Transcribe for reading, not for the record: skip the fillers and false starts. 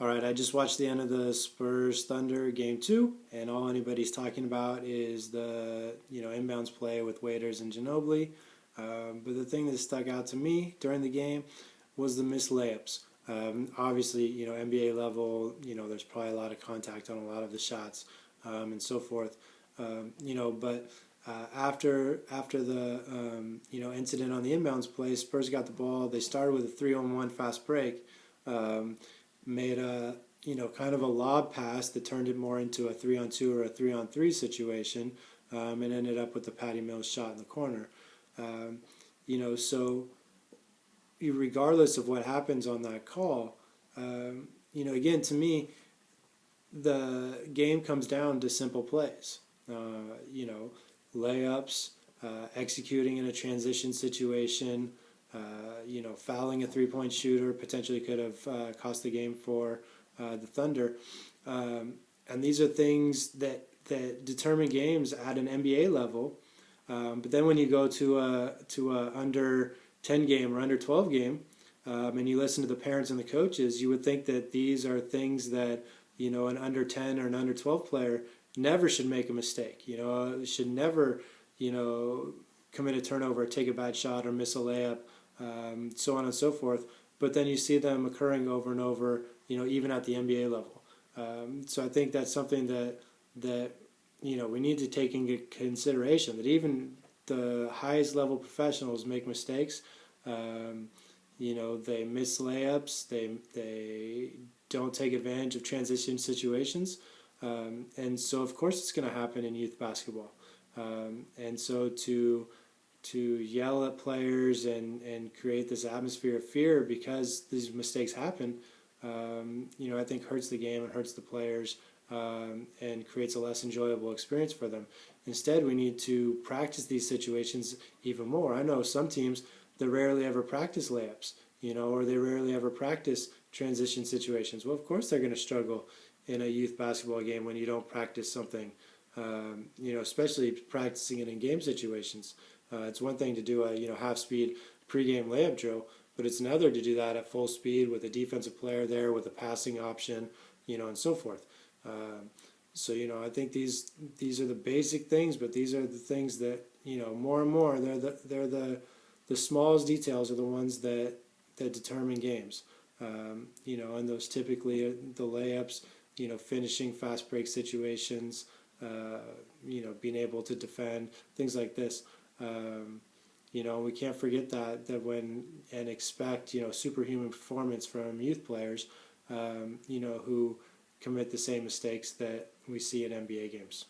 All right, I just watched the end of the Spurs Thunder game 2, and all anybody's talking about is the inbounds play with Waiters and Ginobili. But the thing that stuck out to me during the game was the missed layups. Obviously, NBA level, there's probably a lot of contact on a lot of the shots and so forth. But after the incident on the inbounds play, Spurs got the ball. They started with a 3-on-1 fast break. Made a kind of a lob pass that turned it more into a 3-on-2 or a 3-on-3 situation, and ended up with the Patty Mills shot in the corner. So regardless of what happens on that call, again, to me, the game comes down to simple plays. Layups, executing in a transition situation. Fouling a three-point shooter potentially could have cost the game for the Thunder. And these are things that determine games at an NBA level. But then when you go to a under 10 game or under 12 game, and you listen to the parents and the coaches, you would think that these are things that an under 10 or an under 12 player never should make a mistake. Should never commit a turnover, take a bad shot, or miss a layup. So on and so forth. But then you see them occurring over and over, even at the NBA level. So I think that's something that we need to take into consideration, that even the highest level professionals make mistakes. They miss layups. They don't take advantage of transition situations. And so, of course, it's going to happen in youth basketball. And so to yell at players and create this atmosphere of fear because these mistakes happen, I think hurts the game and hurts the players, and creates a less enjoyable experience for them. Instead, we need to practice these situations even more. I know some teams that rarely ever practice layups, or they rarely ever practice transition situations. Well, of course they're going to struggle in a youth basketball game when you don't practice something, especially practicing it in game situations. It's one thing to do a half-speed pregame layup drill, but it's another to do that at full speed with a defensive player there, with a passing option, and so forth. I think these are the basic things, but these are the things that more and more they're the smallest details are the ones that determine games. And those typically are the layups, finishing fast break situations, being able to defend, things like this. We can't forget that when and expect superhuman performance from youth players, who commit the same mistakes that we see in NBA games.